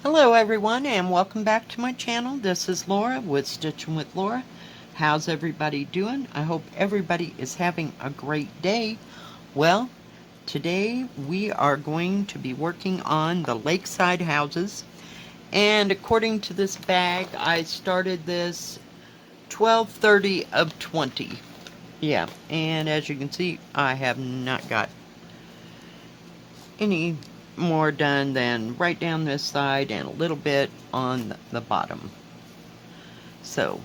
Hello everyone and welcome back to my channel. This is Laura with Stitchin with Laura. How's everybody doing? I hope everybody is having a great day. Well, today we are going to be working on the lakeside houses. And according to this bag, I started this 12/30 of 20. Yeah, and as you can see, I have not got any more done than right down this side and a little bit on the bottom. So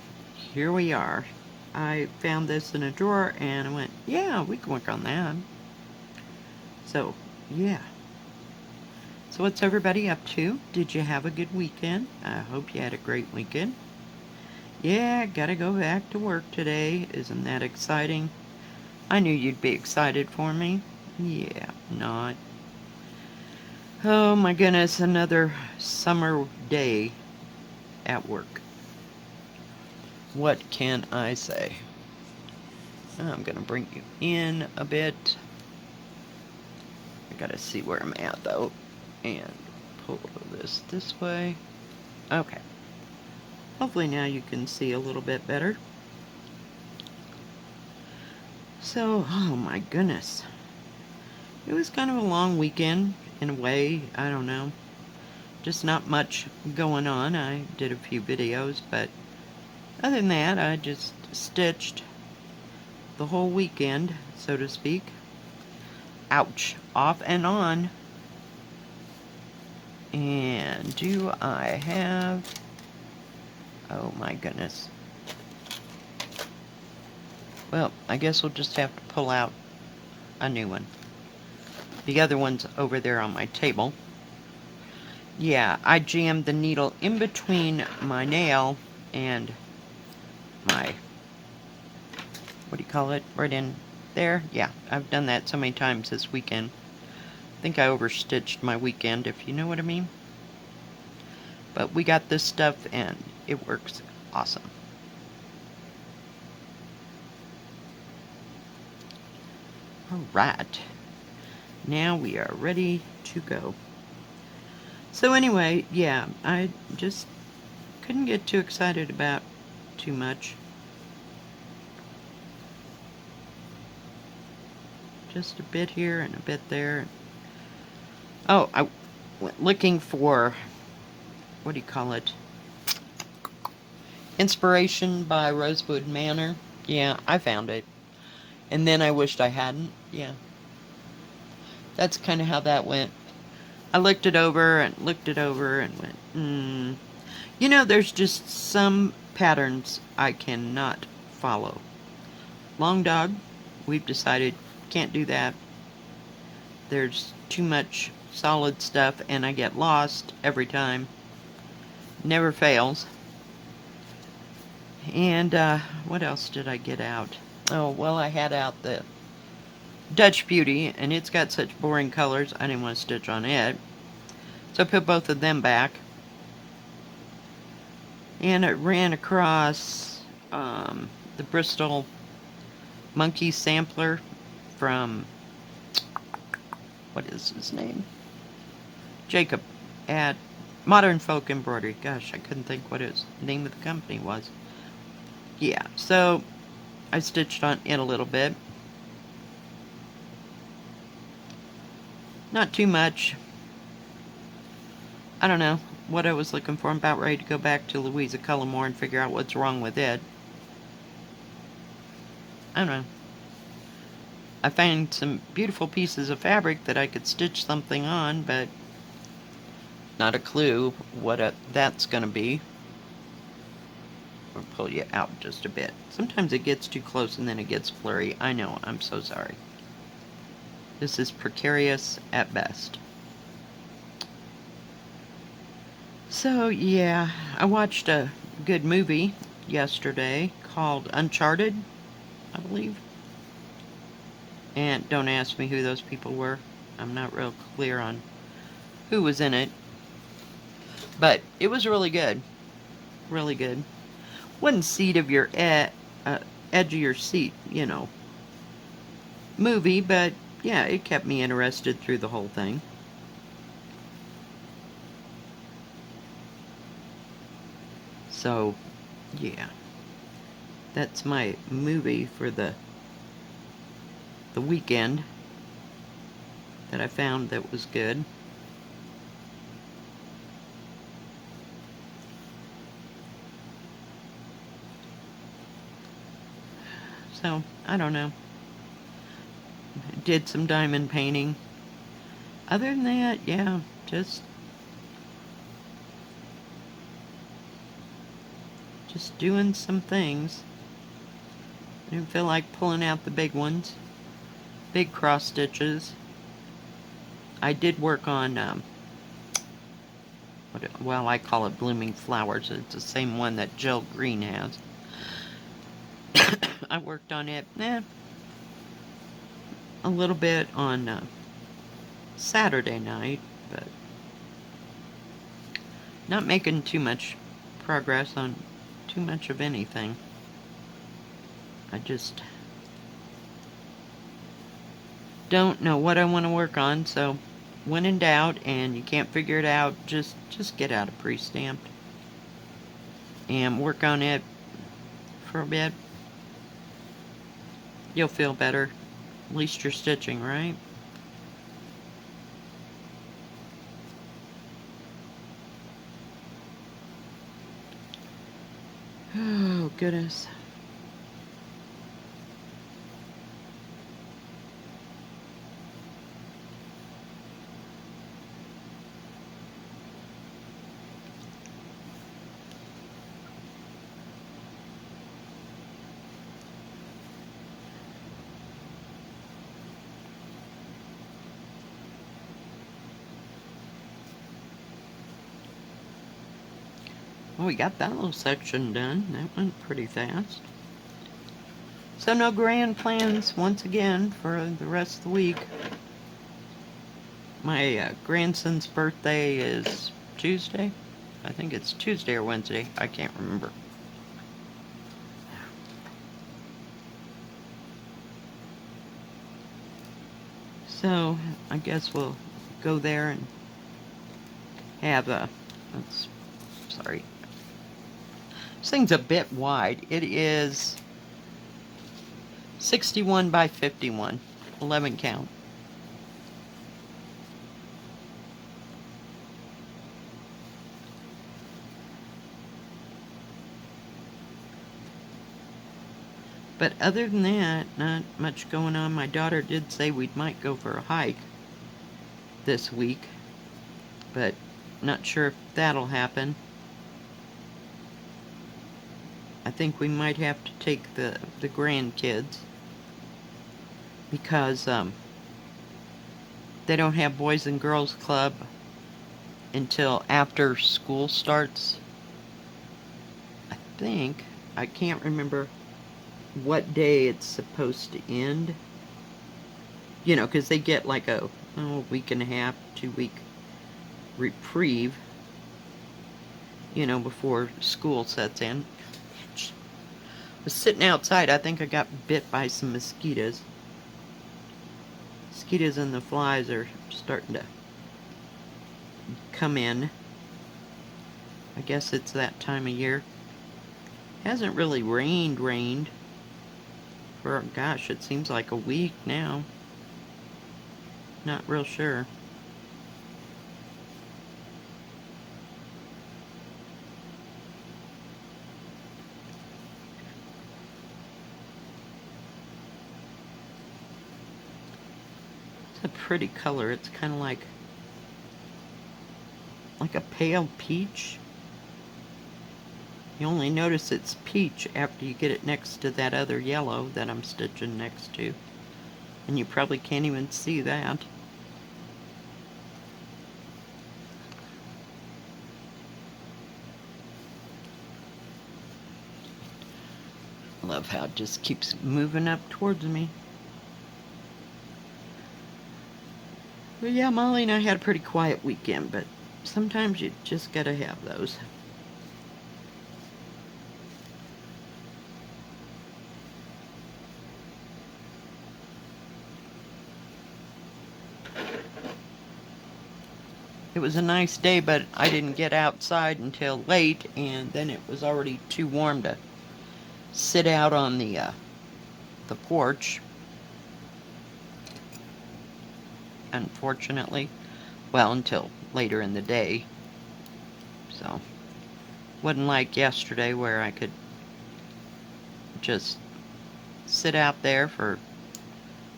here we are. I found this in a drawer and I went, yeah, we can work on that. So yeah. So what's everybody up to? Did you have a good weekend? I hope you had a great weekend. Yeah, gotta go back to work today. Isn't that exciting? I knew you'd be excited for me. Yeah, not. Oh my goodness, another summer day at work. What can I say? I'm gonna bring you in a bit. I gotta see where I'm at though, and pull this way. Okay. Hopefully now you can see a little bit better. So, oh my goodness. It was kind of a long weekend in a way. I don't know. Just not much going on. I did a few videos, but other than that, I just stitched the whole weekend, so to speak. Ouch. Off and on. And do I have... Oh my goodness. Well, I guess we'll just have to pull out a new one. The other one's over there on my table. Yeah, I jammed the needle in between my nail and my... What do you call it? Right in there? Yeah, I've done that so many times this weekend. I think I overstitched my weekend, if you know what I mean. But we got this stuff and it works awesome. Alright, now we are ready to go. So anyway, yeah, I just couldn't get too excited about too much. Just a bit here and a bit there. Oh, I went looking for, what do you call it? Inspiration by Rosewood Manor. Yeah, I found it. And then I wished I hadn't. Yeah. That's kind of how that went. I looked it over and went, You know, there's just some patterns I cannot follow. Long dog, we've decided, can't do that. There's too much solid stuff and I get lost every time. Never fails. And what else did I get out? Oh, well, I had out the Dutch Beauty, and it's got such boring colors, I didn't want to stitch on it. So I put both of them back. And it ran across the Bristol Monkey Sampler from, what is his name? Jacob at Modern Folk Embroidery. Gosh, I couldn't think what his name of the company was. Yeah, so I stitched on it a little bit. Not too much. I don't know what I was looking for. I'm about ready to go back to Louisa Cullimore and figure out what's wrong with it. I don't know. I found some beautiful pieces of fabric that I could stitch something on, but not a clue what that's going to be. I'll pull you out just a bit. Sometimes it gets too close and then it gets blurry. I know, I'm so sorry. This is precarious at best. So yeah, I watched a good movie yesterday called Uncharted, I believe. And don't ask me who those people were. I'm not real clear on who was in it. But it was really good. Really good. Wasn't seat of your edge of your seat, you know, movie, but yeah, it kept me interested through the whole thing. So, yeah. That's my movie for the weekend that I found that was good. So, I don't know. Did some diamond painting. Other than that, yeah, just doing some things. I didn't feel like pulling out the big ones. Big cross stitches. I did work on, well, I call it blooming flowers. It's the same one that Jill Green has. I worked on it, a little bit on Saturday night, but not making too much progress on too much of anything. I just don't know what I want to work on, so when in doubt and you can't figure it out, just get out a pre-stamped and work on it for a bit. You'll feel better. At least you're stitching, right? Oh, goodness. Well, we got that little section done. That went pretty fast. So no grand plans once again for the rest of the week. My grandson's birthday is Tuesday. I think it's Tuesday or Wednesday. I can't remember. So I guess we'll go there and have a... sorry. This thing's a bit wide. It is 61 by 51. 11 count. But other than that, not much going on. My daughter did say we might go for a hike this week, but not sure if that'll happen. I think we might have to take the grandkids because they don't have Boys and Girls Club until after school starts. I can't remember what day it's supposed to end. You know, because they get like a week and a half, 2-week reprieve, you know, before school sets in. I was sitting outside. I think I got bit by some mosquitoes. Mosquitoes and the flies are starting to come in. I guess it's that time of year. Hasn't really rained for, gosh, it seems like a week now. Not real sure. It's a pretty color. It's kind of like a pale peach. You only notice it's peach after you get it next to that other yellow that I'm stitching next to. And you probably can't even see that. Love how it just keeps moving up towards me. But yeah, Molly and I had a pretty quiet weekend, but sometimes you just gotta have those. It was a nice day, but I didn't get outside until late, and then it was already too warm to sit out on the porch, unfortunately. Well, until later in the day. So, wasn't like yesterday where I could just sit out there for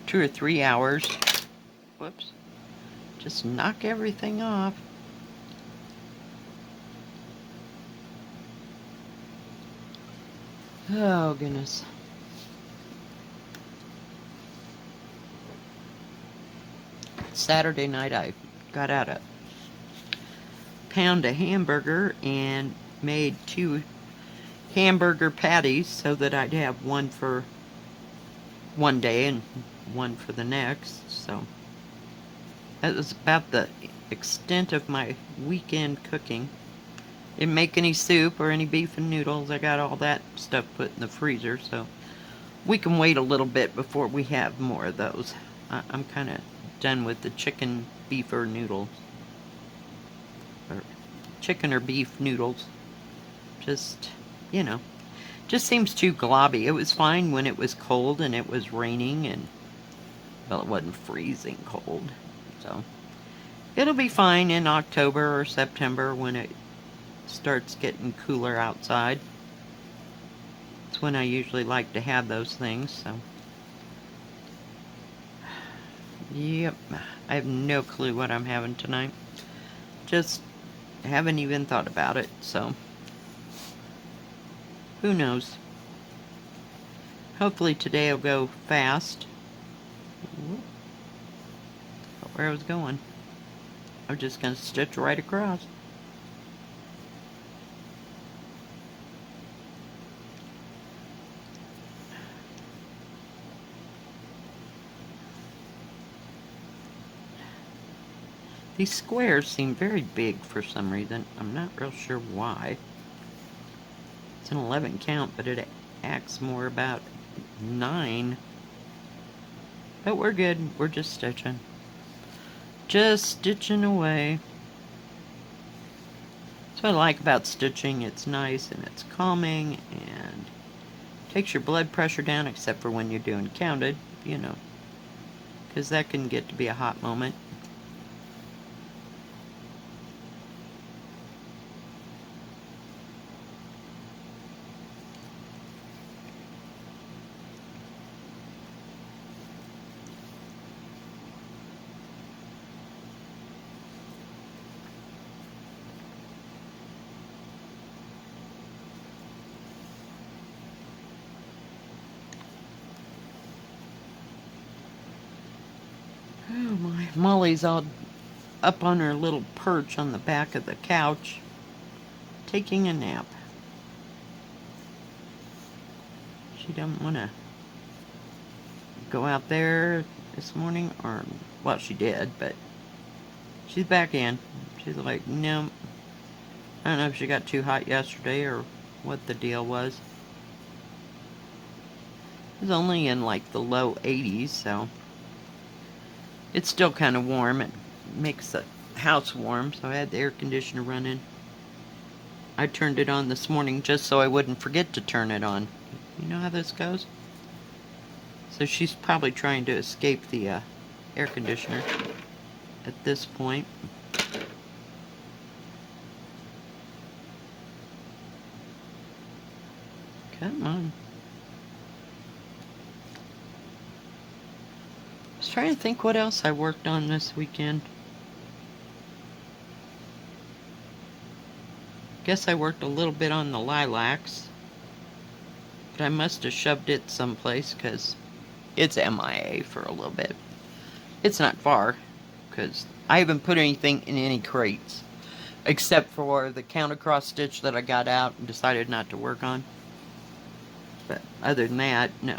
2 or 3 hours. Whoops. Just knock everything off. Oh, goodness. Saturday night I got out a pound of hamburger and made 2 hamburger patties so that I'd have one for one day and one for the next. So that was about the extent of my weekend cooking. Didn't make any soup or any beef and noodles. I got all that stuff put in the freezer, so we can wait a little bit before we have more of those. I'm kind of done with the chicken, beef, or noodles. Or chicken or beef noodles. Just, you know, just seems too globby. It was fine when it was cold and it was raining and, well, it wasn't freezing cold. So it'll be fine in October or September when it starts getting cooler outside. It's when I usually like to have those things, so. Yep, I have no clue what I'm having tonight. Just haven't even thought about it, so. Who knows? Hopefully today will go fast. Where I was going. I'm just going to stitch right across. These squares seem very big for some reason. I'm not real sure why. It's an 11 count, but it acts more about 9. But we're good. We're just stitching. Just stitching away. That's what I like about stitching. It's nice and it's calming and takes your blood pressure down, except for when you're doing counted, you know, because that can get to be a hot moment. Oh my, Molly's all up on her little perch on the back of the couch, taking a nap. She doesn't want to go out there this morning, or, well, she did, but she's back in. She's like, no. I don't know if she got too hot yesterday or what the deal was. It was only in like the low 80s, so it's still kind of warm. It makes the house warm, so I had the air conditioner running. I turned it on this morning just so I wouldn't forget to turn it on. You know how this goes? So she's probably trying to escape the air conditioner at this point. Come on. I was trying to think what else I worked on this weekend. Guess I worked a little bit on the lilacs. But I must have shoved it someplace because it's MIA for a little bit. It's not far because I haven't put anything in any crates except for the count across stitch that I got out and decided not to work on. But other than that, no.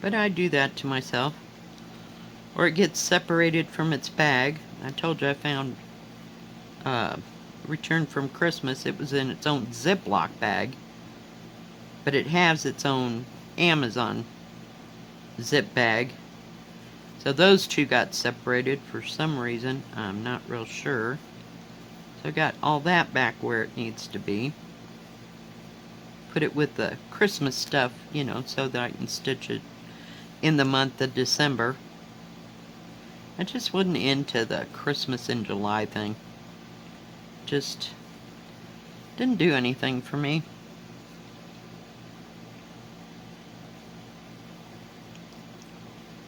But I do that to myself. Or it gets separated from its bag. I told you I found returned from Christmas. It was in its own Ziploc bag, but it has its own Amazon zip bag. So those two got separated for some reason. I'm not real sure. So I got all that back where it needs to be. Put it with the Christmas stuff, you know, so that I can stitch it in the month of December. I just wasn't into the Christmas in July thing. Just didn't do anything for me.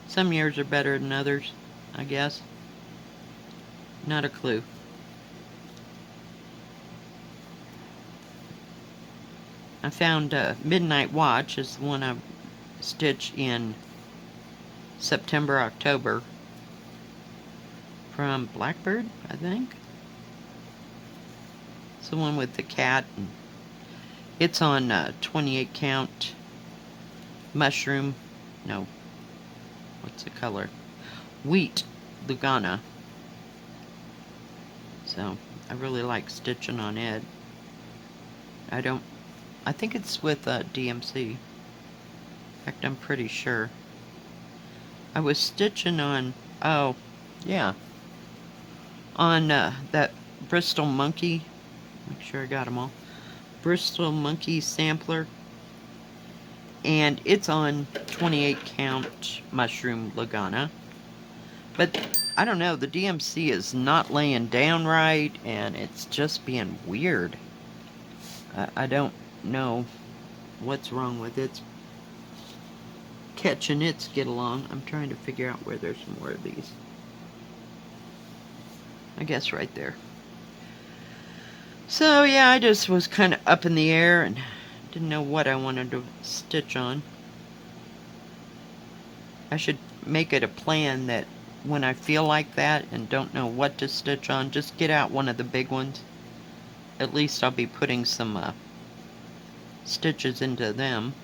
Some years are better than others, I guess. Not a clue. I found Midnight Watch is the one I stitched in September, October from Blackbird, I think. It's the one with the cat. And it's on 28 count mushroom. No. What's the color? Wheat Lugana. So I really like stitching on it. I think it's with DMC. In fact, I'm pretty sure. I was stitching on, oh, yeah, on that Bristol Monkey. Make sure I got them all. Bristol Monkey sampler. And it's on 28 count mushroom Lugana. But I don't know, the DMC is not laying down right, and it's just being weird. I don't know what's wrong with it. It's catching its get along. I'm trying to figure out where there's more of these. I guess right there. So yeah, I just was kind of up in the air and didn't know what I wanted to stitch on. I should make it a plan that when I feel like that and don't know what to stitch on, just get out one of the big ones. At least I'll be putting some stitches into them.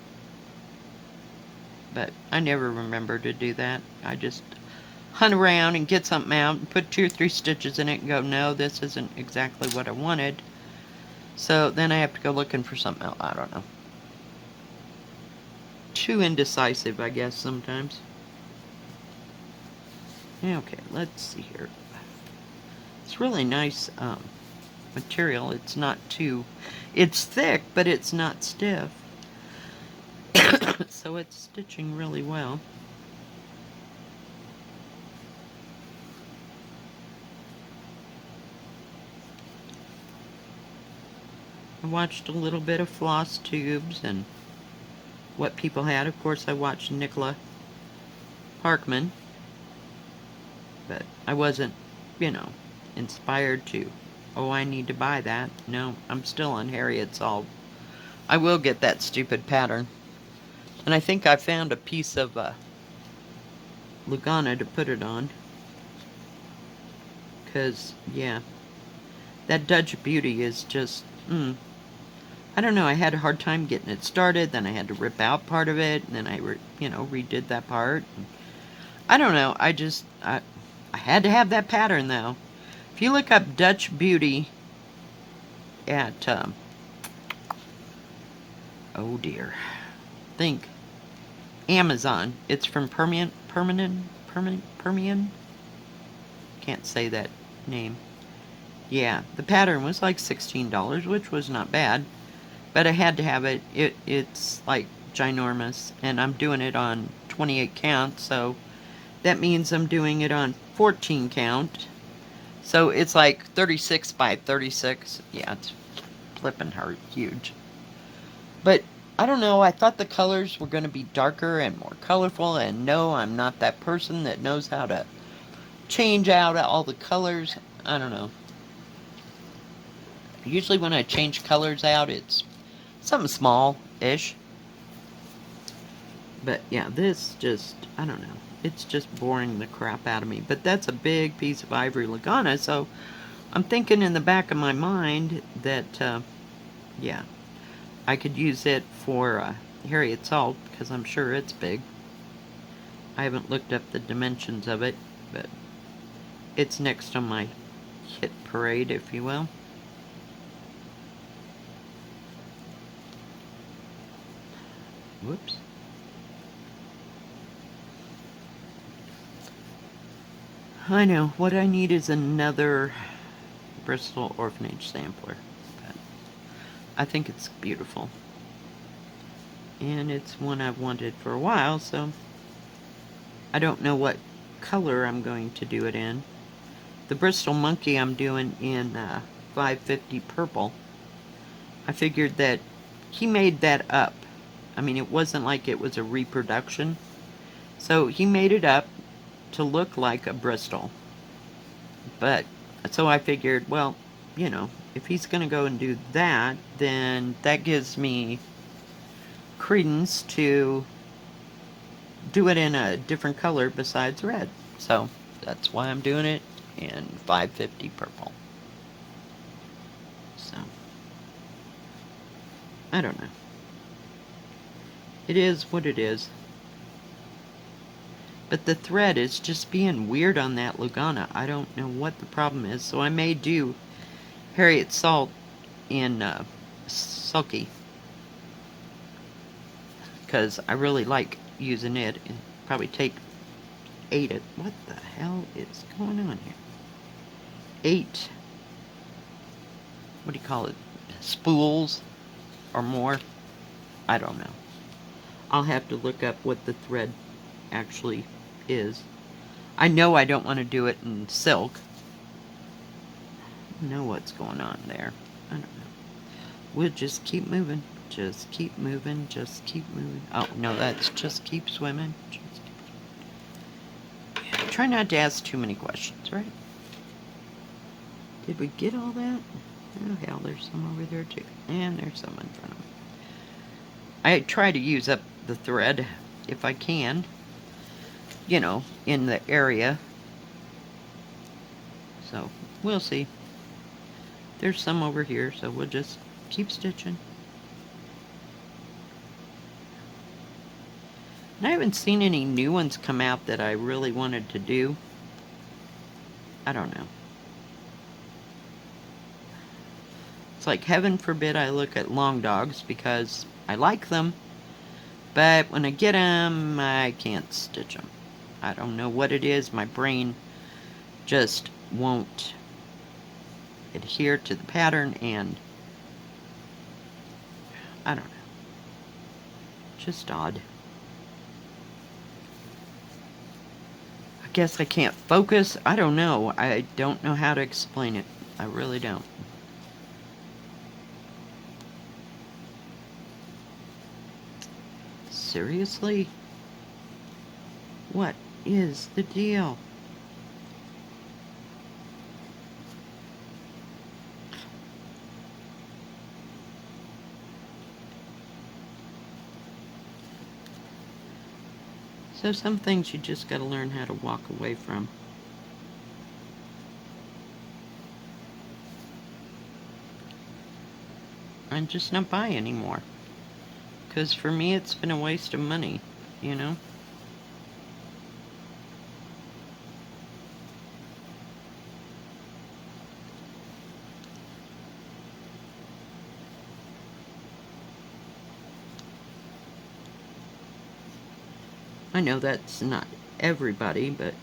But I never remember to do that. I just hunt around and get something out and put 2 or 3 stitches in it and go, no, this isn't exactly what I wanted. So then I have to go looking for something else. I don't know. Too indecisive, I guess, sometimes. Okay, let's see here. It's really nice material. It's not too... It's thick, but it's not stiff. So it's stitching really well. I watched a little bit of floss tubes and what people had. Of course, I watched Nicola Parkman, but I wasn't, you know, inspired to, oh, I need to buy that. No, I'm still on Harriet Salt. I will get that stupid pattern. And I think I found a piece of Lugana to put it on. Because, yeah, that Dutch Beauty is just, I don't know, I had a hard time getting it started, then I had to rip out part of it, and then I, redid that part. I don't know, I had to have that pattern, though. If you look up Dutch Beauty at, oh dear, think Amazon. It's from Permian? Can't say that name. Yeah, the pattern was like $16, which was not bad. But I had to have it. It's like ginormous. And I'm doing it on 28 count, so that means I'm doing it on 14 count. So it's like 36 by 36. Yeah, it's flipping huge. But I don't know, I thought the colors were going to be darker and more colorful, and no, I'm not that person that knows how to change out all the colors. I don't know. Usually when I change colors out, it's something small-ish. But yeah, this just, I don't know. It's just boring the crap out of me. But that's a big piece of ivory Lugana, so I'm thinking in the back of my mind that, yeah, I could use it for Harriet Salt, because I'm sure it's big. I haven't looked up the dimensions of it, but it's next on my hit parade, if you will. Whoops. I know, what I need is another Bristol Orphanage sampler. But I think it's beautiful. And it's one I've wanted for a while, so I don't know what color I'm going to do it in. The Bristol Monkey I'm doing in 550 purple. I figured that he made that up. I mean, it wasn't like it was a reproduction. So he made it up to look like a Bristol. But, so I figured, well, you know, if he's going to go and do that, then that gives me credence to do it in a different color besides red. So that's why I'm doing it in 550 purple. So I don't know. It is what it is. But the thread is just being weird on that Lugana. I don't know what the problem is. So I may do Harriet Salt in Sulky. Because I really like using it. And probably take 8. What the hell is going on here? 8. What do you call it? Spools or more? I don't know. I'll have to look up what the thread actually is. I know I don't want to do it in silk. I don't know what's going on there. I don't know. We'll just keep moving. Just keep moving. Just keep moving. Oh, no, that's just keep swimming. Just keep... Yeah, try not to ask too many questions, right? Did we get all that? Oh, hell, there's some over there, too. And there's some in front of me. I try to use up the thread if I can, you know, in the area. So, we'll see. There's some over here, so we'll just keep stitching. And I haven't seen any new ones come out that I really wanted to do. I don't know. It's like, heaven forbid I look at long dogs because I like them, but when I get them, I can't stitch them. I don't know what it is. My brain just won't adhere to the pattern, and I don't know. Just odd. I guess I can't focus. I don't know. I don't know how to explain it. I really don't. Seriously? What is the deal? So some things you just gotta learn how to walk away from. I'm just not buy anymore. Because for me it's been a waste of money, you know? I know that's not everybody, but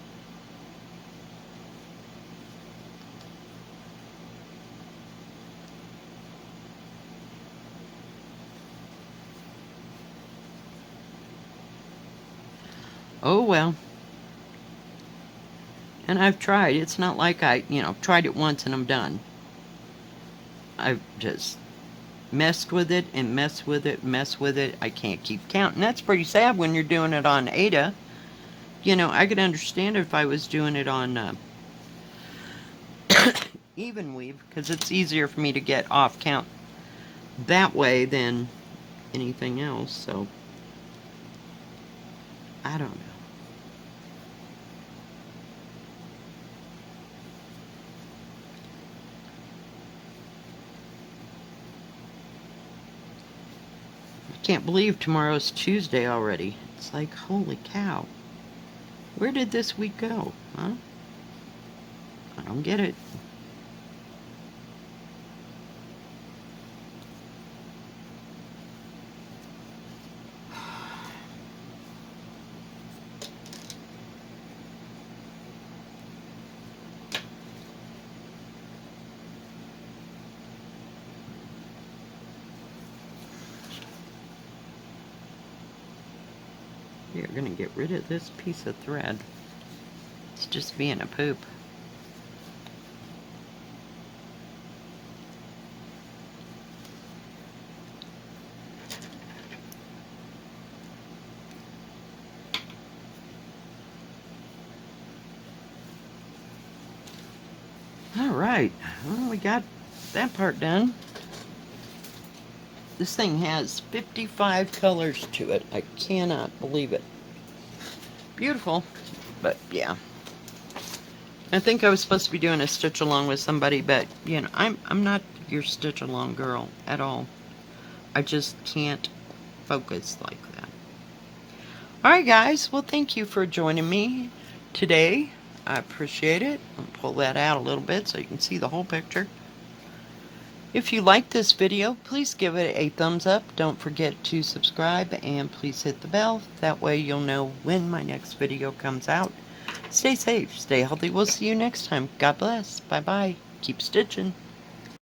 oh well. And I've tried. It's not like I, you know, tried it once and I'm done. I've just messed with it and messed with it, messed with it. I can't keep count. And that's pretty sad when you're doing it on Ada. You know, I could understand if I was doing it on even weave, because it's easier for me to get off count that way than anything else. So I don't know. I can't believe tomorrow's Tuesday already. It's like, holy cow. Where did this week go, huh? I don't get it. You're gonna get rid of this piece of thread. It's just being a poop. Alright, well, we got that part done. This thing has 55 colors to it. I cannot believe it. Beautiful, but yeah. I think I was supposed to be doing a stitch along with somebody, but you know, I'm not your stitch along girl at all. I just can't focus like that. Alright guys, well thank you for joining me today. I appreciate it. I'll pull that out a little bit so you can see the whole picture. If you like this video, please give it a thumbs up. Don't forget to subscribe and please hit the bell. That way you'll know when my next video comes out. Stay safe, stay healthy. We'll see you next time. God bless. Bye-bye. Keep stitching.